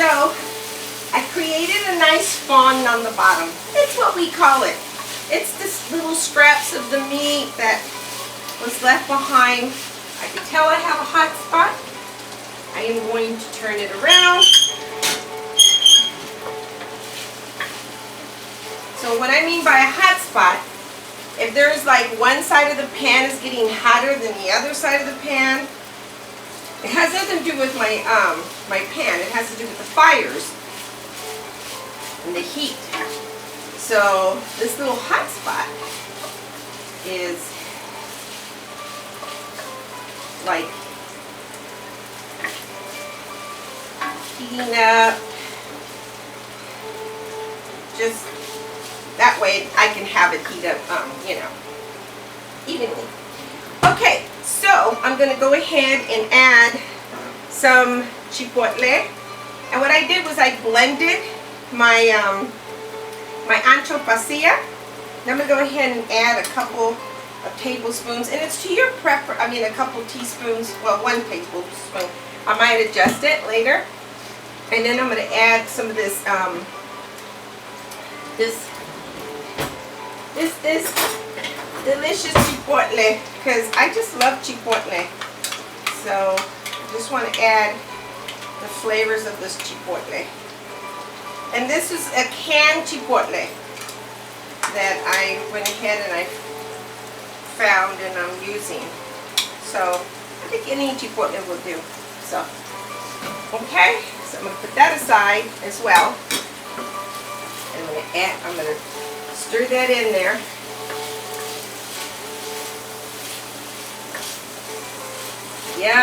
So I created a nice fond on the bottom. It's what we call it. It's this little scraps of the meat that was left behind. I can tell I have a hot spot. I am going to turn it around. So what I mean by a hot spot, if there's like one side of the pan is getting hotter than the other side of the pan, it has nothing to do with my my pan. It has to do with the fires and the heat. So this little hot spot is like heating up. Just that way I can have it heat up, you know, evenly. Okay, so I'm going to go ahead and add some chipotle. And what I did was I blended my my ancho pasilla. Now I'm going to go ahead and add a couple of tablespoons. And it's to your preference. I mean, a couple teaspoons. Well, 1 tablespoon. I might adjust it later. And then I'm going to add some of this this delicious chipotle, because I just love chipotle. So I just want to add the flavors of this chipotle. And this is a canned chipotle that I went ahead and I found and I'm using. So I think any chipotle will do. So okay, so I'm going to put that aside as well. And I'm going to stir that in there. Yum!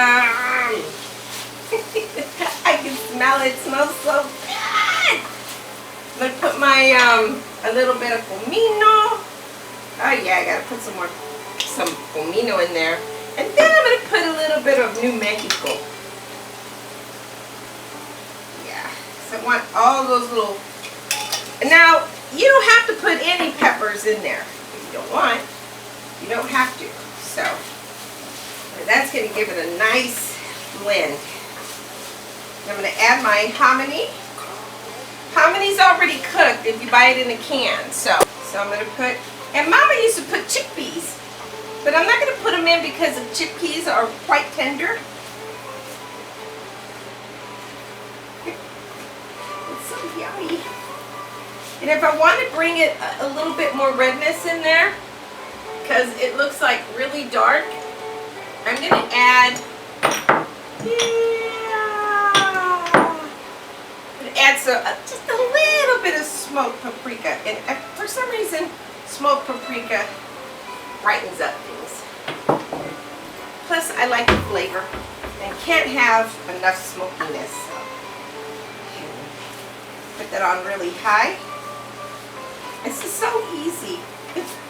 I can smell it. It smells so good. I'm going to put my a little bit of comino. Oh yeah, I got to put some comino in there. And then I'm going to put a little bit of New Mexico. Yeah. So I want all those little. Now, you don't have to put any peppers in there if you don't want. You don't have to. So, that's going to give it a nice blend. I'm going to add my hominy. Hominy's already cooked if you buy it in a can. So I'm going to put, and Mama used to put chickpeas, but I'm not going to put them in because the chickpeas are quite tender. It's so yummy. And if I want to bring it a little bit more redness in there, because it looks like really dark, I'm going to add, just a little bit of smoked paprika. And for some reason, smoked paprika brightens up things. Plus, I like the flavor and can't have enough smokiness. So, put that on really high. This is so easy.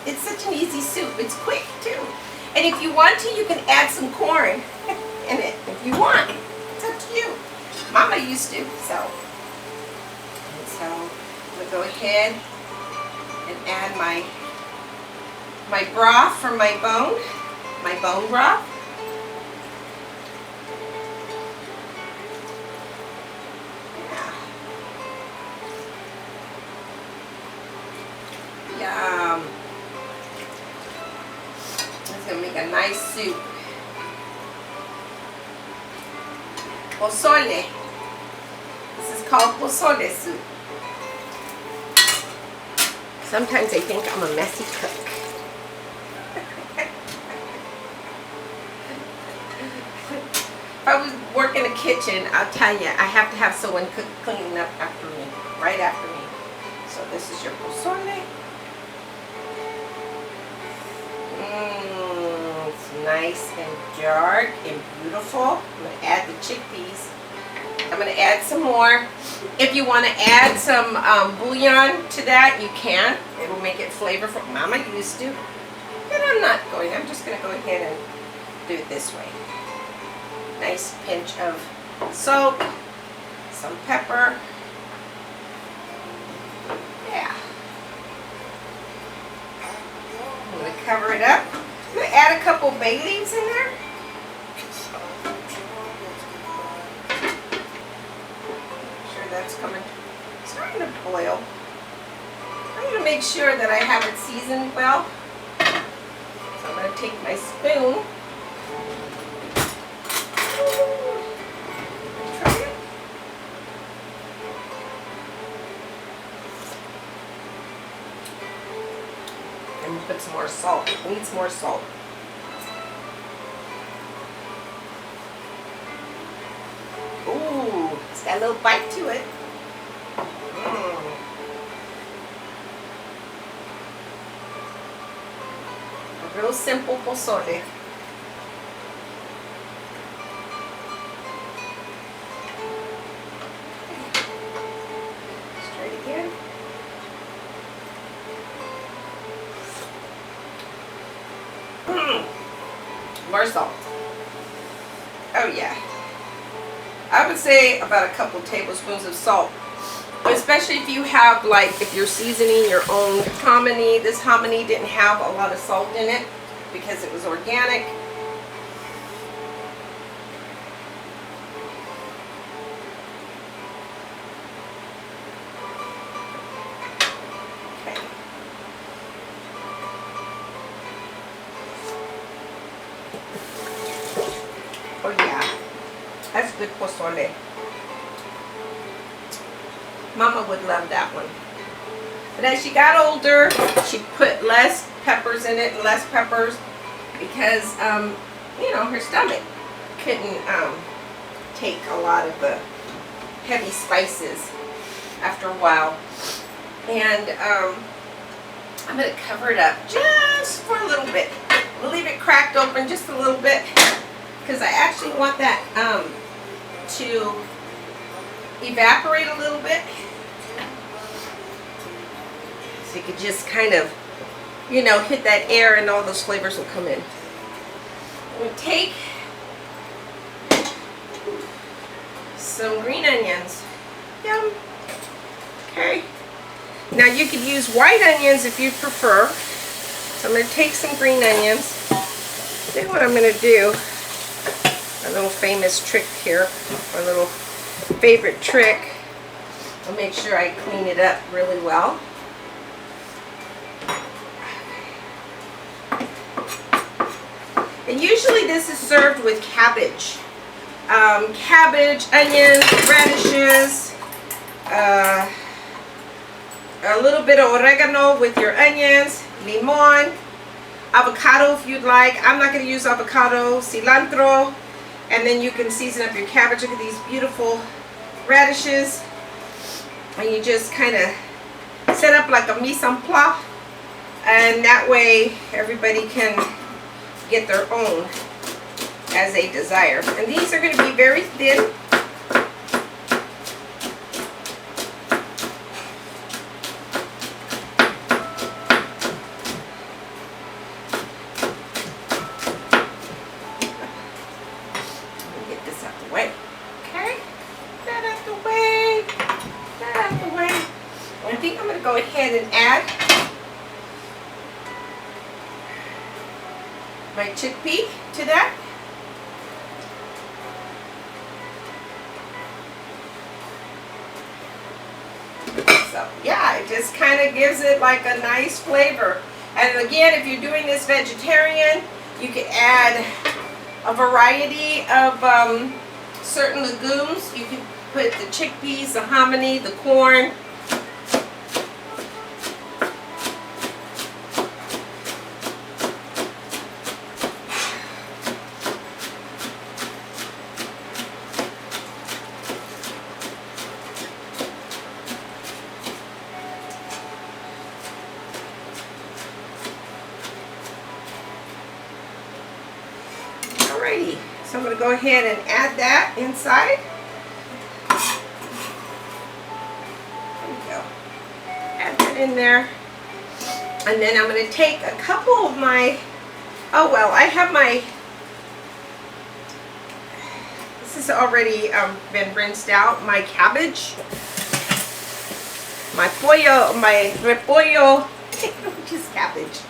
It's such an easy soup. It's quick too. And if you want to, you can add some corn in it if you want. It's up to you. Mama used to, so. And so I'm gonna go ahead and add my broth from my bone broth. Yum. It's going to make a nice soup. Posole. This is called posole soup. Sometimes I think I'm a messy cook. If I was working in the kitchen, I'll tell you, I have to have someone cleaning up after me, right after me. So this is your posole. It's nice and dark and beautiful. I'm going to add the chickpeas. I'm going to add some more. If you want to add some bouillon to that, you can. It will make it flavorful. Mama used to. But I'm not going. I'm just going to go ahead and do it this way. Nice pinch of salt, some pepper. Yeah. I'm going to cover it up. I'm going to add a couple bay leaves in there. Make sure Okay, that's coming, starting to boil. I'm going to make sure that I have it seasoned well. So I'm going to take my spoon. Try it. And put some more salt. It needs more salt. Ooh, it's got a little bite to it. A real simple pozole. Let's try it again. More salt. Oh yeah. I would say about a couple tablespoons of salt, especially if you have, like, if you're seasoning your own hominy. This hominy didn't have a lot of salt in it because it was organic. Okay. Oh yeah. That's good pozole. Mama would love that one. But as she got older, she put less peppers in it and less peppers because, you know, her stomach couldn't take a lot of the heavy spices after a while. And I'm going to cover it up just for a little bit. We'll leave it cracked open just a little bit because I actually want that to evaporate a little bit, so you could just kind of, you know, hit that air and all those flavors will come in. We'll take some green onions. Yum. Okay. Now you could use white onions if you prefer. So I'm going to take some green onions. Then what I'm going to do, a little famous trick here, a little favorite trick. I'll make sure I clean it up really well. And usually this is served with cabbage. Cabbage, onions, radishes, a little bit of oregano with your onions, limon, avocado if you'd like. I'm not going to use avocado, cilantro. And then you can season up your cabbage. Look at these beautiful radishes. And you just kind of set up like a mise en place. And that way everybody can get their own as they desire. And these are going to be very thin. Go ahead and add my chickpea to that. So yeah, it just kind of gives it like a nice flavor. And again, if you're doing this vegetarian, you can add a variety of certain legumes. You can put the chickpeas, the hominy, the corn. Alrighty, so I'm going to go ahead and add that inside. There we go. Add that in there. And then I'm going to take a couple of my, oh well, I have my, this has already been rinsed out, my cabbage, my pollo, my repollo, which is cabbage.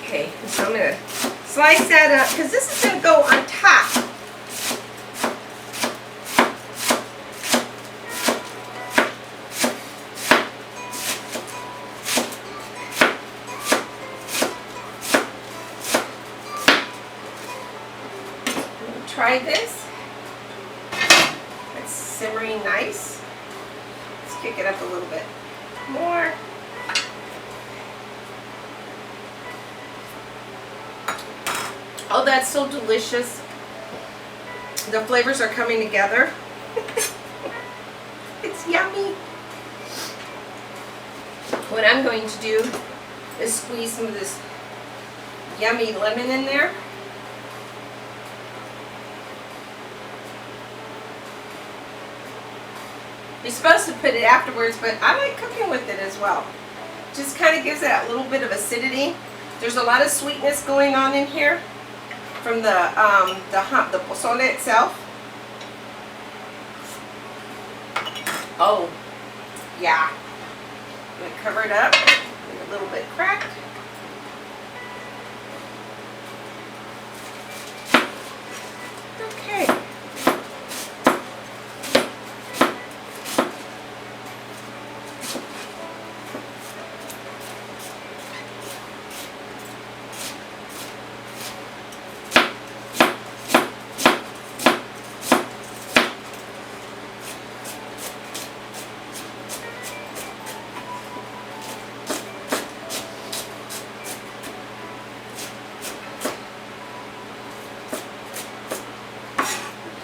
Okay, so I'm going to slice that up because this is going to go on top. simmering nice. Let's kick it up a little bit more. Oh, that's so delicious. The flavors are coming together. It's yummy. What I'm going to do is squeeze some of this yummy lemon in there. You're supposed to put it afterwards, but I like cooking with it as well. Just kind of gives it a little bit of acidity. There's a lot of sweetness going on in here from the posole itself. Oh, yeah. I'm going to cover it up, a little bit cracked. Okay.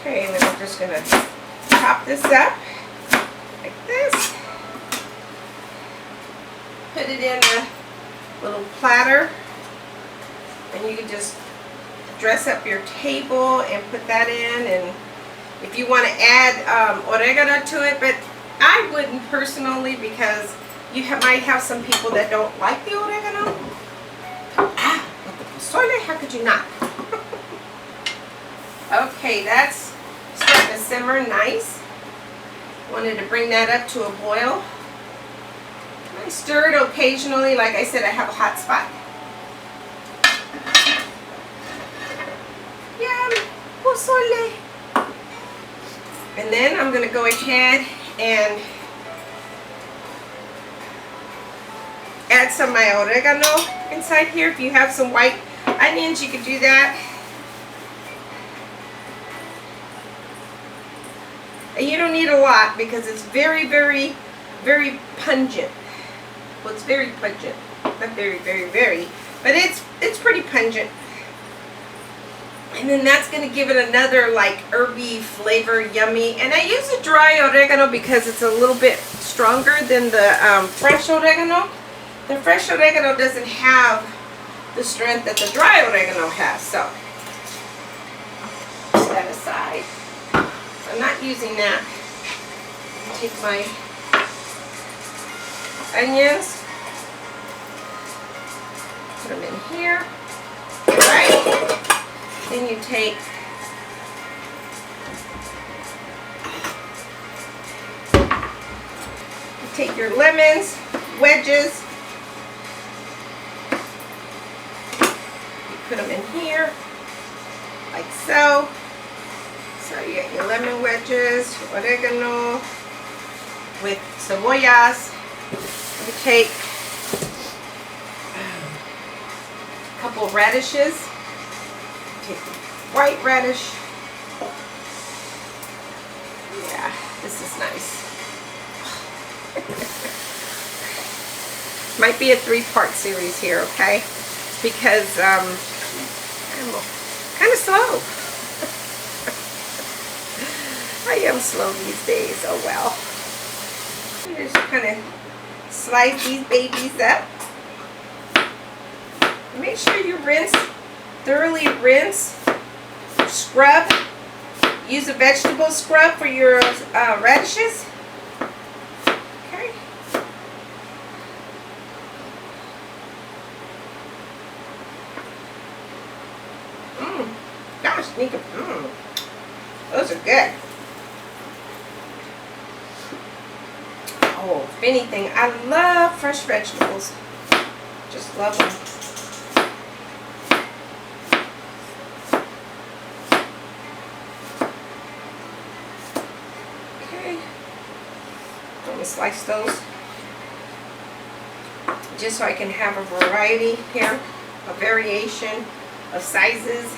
Okay, and then we're just going to chop this up like this. Put it in a little platter, and you can just dress up your table and put that in. And if you want to add oregano to it, but I wouldn't personally, because you might have some people that don't like the oregano. Ah, but the posole, how could you not? Okay, that's starting to simmer nice. Wanted to bring that up to a boil. I stir it occasionally. Like I said, I have a hot spot. Yum, posole. And then I'm going to go ahead and add some of my oregano inside here. If you have some white onions, you could do that. And you don't need a lot because it's very, very, very pungent. Well, it's very pungent. Not very, very, very. But it's pretty pungent. And then that's going to give it another like herby flavor, yummy. And I use a dry oregano because it's a little bit stronger than the fresh oregano. The fresh oregano doesn't have the strength that the dry oregano has. So, put that aside. I'm not using that. Take my onions, put them in here. Alright. Then you take your lemons, wedges, you put them in here, like so. So you get your lemon wedges, oregano, with cebollas. You take a couple of radishes. Take white radish. Yeah, this is nice. Might be a 3-part series here, okay? Because I'm kind of slow. I am slow these days. Oh well. You just kind of slice these babies up. Make sure you thoroughly rinse, scrub. Use a vegetable scrub for your radishes. Okay. Gosh, Nika. Those are good. Oh, if anything, I love fresh vegetables. Just love them. Okay. I'm going to slice those just so I can have a variety here, a variation of sizes.